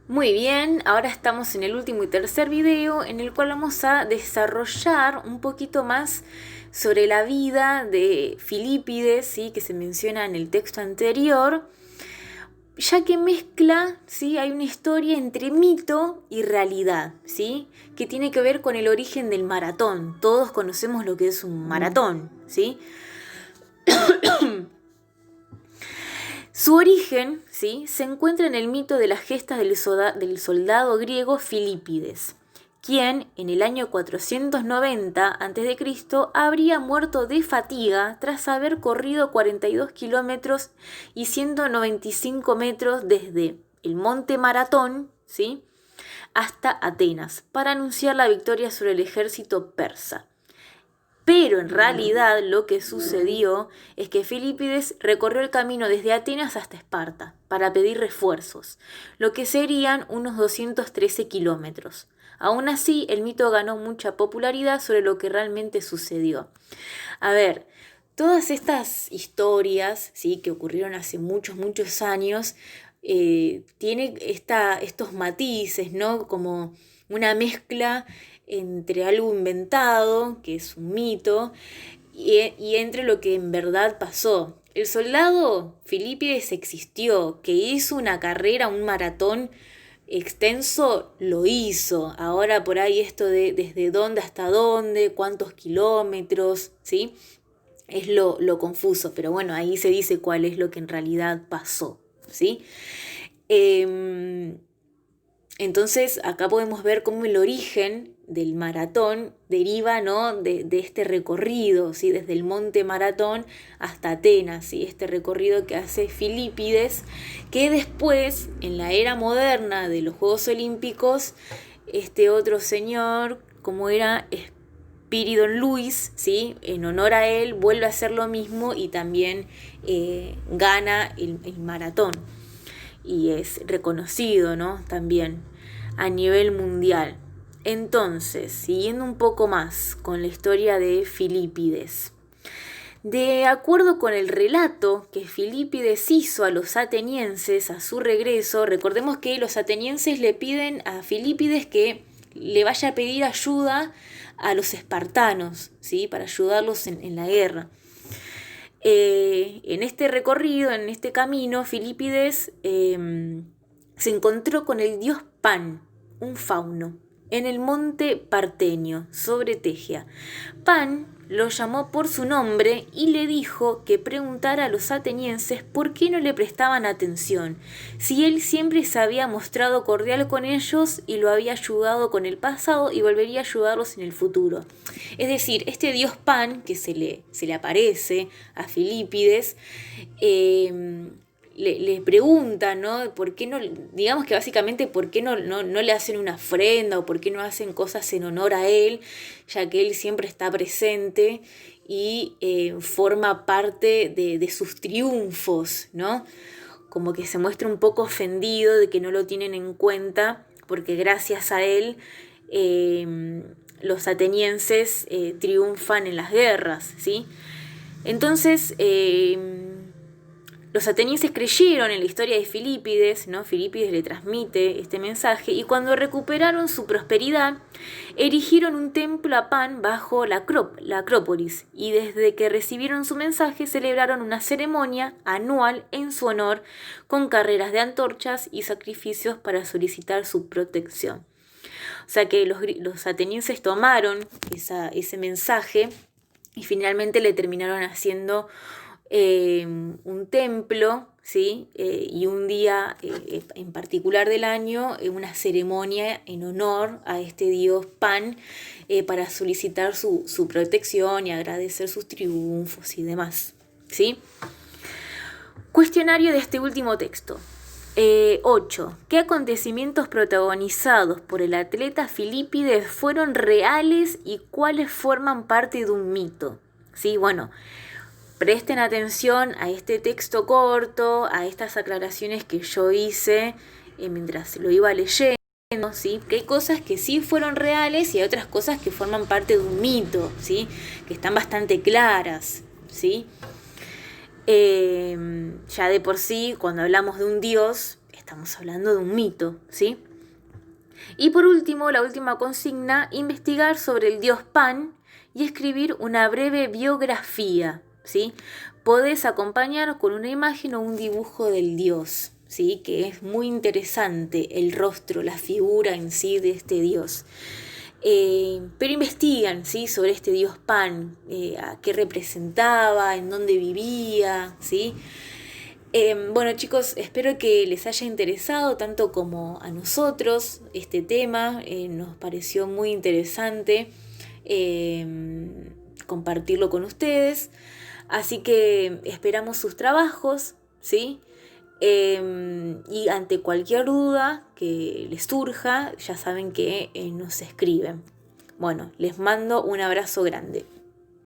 Muy bien, ahora estamos en el último y tercer video en el cual vamos a desarrollar un poquito más sobre la vida de Filípides, ¿sí? Que se menciona en el texto anterior, ya que mezcla, ¿sí? Hay una historia entre mito y realidad, ¿sí? Que tiene que ver con el origen del maratón. Todos conocemos lo que es un maratón, ¿sí? Su origen, ¿sí? Se encuentra en el mito de las gestas del soldado griego Filípides, quien en el año 490 a.C. habría muerto de fatiga tras haber corrido 42 kilómetros y 195 metros desde el monte Maratón, ¿sí? hasta Atenas, para anunciar la victoria sobre el ejército persa. Pero en realidad lo que sucedió es que Filipides recorrió el camino desde Atenas hasta Esparta para pedir refuerzos, lo que serían unos 213 kilómetros. Aún así, el mito ganó mucha popularidad sobre lo que realmente sucedió. A ver, todas estas historias, ¿sí? que ocurrieron hace muchos años, tiene estos matices, ¿no? Como una mezcla entre algo inventado, que es un mito, y entre lo que en verdad pasó. El soldado Filipides existió, que hizo una carrera, un maratón extenso, lo hizo. Ahora por ahí esto de desde dónde hasta dónde, cuántos kilómetros, ¿sí? Es lo confuso, pero bueno, ahí se dice cuál es lo que en realidad pasó, ¿sí? Eh, entonces acá podemos ver cómo el origen del maratón deriva, ¿no? de este recorrido, ¿sí? Desde el monte Maratón hasta Atenas, ¿sí? Este recorrido que hace Filípides, que después, en la era moderna de los Juegos Olímpicos, este otro señor, como era Spiridon Luis, ¿sí? En honor a él, vuelve a hacer lo mismo y también gana el maratón y es reconocido, ¿no? También a nivel mundial. Entonces, siguiendo un poco más con la historia de Filípides. De acuerdo con el relato que Filípides hizo a los atenienses a su regreso, recordemos que los atenienses le piden a Filípides que le vaya a pedir ayuda a los espartanos, ¿sí? Para ayudarlos en la guerra. En este recorrido, en este camino, Filípides se encontró con el dios Pan, un fauno, en el monte Partenio, sobre Tegia. Pan lo llamó por su nombre y le dijo que preguntara a los atenienses por qué no le prestaban atención, si él siempre se había mostrado cordial con ellos y lo había ayudado con el pasado y volvería a ayudarlos en el futuro. Es decir, este dios Pan, que se le aparece a Filípides, le pregunta, ¿no? ¿Por qué no, digamos que básicamente, por qué no le hacen una ofrenda o por qué no hacen cosas en honor a él, ya que él siempre está presente y forma parte de sus triunfos, ¿no? Como que se muestra un poco ofendido de que no lo tienen en cuenta, porque gracias a él los atenienses triunfan en las guerras, ¿sí? Entonces, los atenienses creyeron en la historia de Filípides, ¿no? Filípides le transmite este mensaje y cuando recuperaron su prosperidad, erigieron un templo a Pan bajo la Acrópolis y desde que recibieron su mensaje celebraron una ceremonia anual en su honor con carreras de antorchas y sacrificios para solicitar su protección. O sea que los atenienses tomaron ese mensaje y finalmente le terminaron haciendo un templo, ¿sí? Y un día en particular del año, una ceremonia en honor a este dios Pan para solicitar su protección y agradecer sus triunfos y demás, ¿sí? Cuestionario de este último texto. 8. ¿Qué acontecimientos protagonizados por el atleta Filípides fueron reales y cuáles forman parte de un mito? Sí, bueno, presten atención a este texto corto, a estas aclaraciones que yo hice mientras lo iba leyendo, ¿sí? Que hay cosas que sí fueron reales y hay otras cosas que forman parte de un mito, ¿sí? Que están bastante claras, ¿sí? Ya de por sí, cuando hablamos de un dios, estamos hablando de un mito, ¿sí? Y por último, la última consigna, investigar sobre el dios Pan y escribir una breve biografía, ¿sí? Podés acompañar con una imagen o un dibujo del dios, ¿sí? Que es muy interesante el rostro, la figura en sí de este dios. Pero investigan, ¿sí? Sobre este dios Pan, a qué representaba, en dónde vivía, ¿sí? Bueno chicos, espero que les haya interesado tanto como a nosotros este tema. Nos pareció muy interesante compartirlo con ustedes. Así que esperamos sus trabajos, ¿sí? Y ante cualquier duda que les surja, ya saben que nos escriben. Bueno, les mando un abrazo grande.